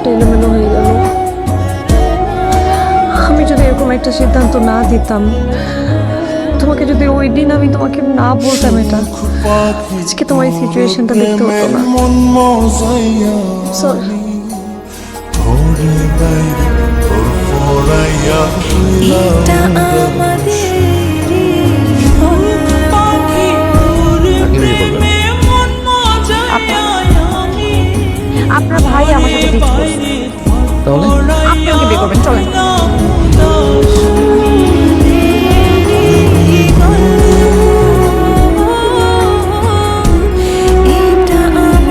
সবটা এলোমেলো হয়ে গেল। আমি যদি এরকম একটা সিদ্ধান্ত না দিতাম, তোমাকে যদি ওই দিন আমি তোমাকে না বলতাম এটা, আজকে তোমার এই সিচুয়েশনটা দেখতে হতো না। সরি। এটা আমাদের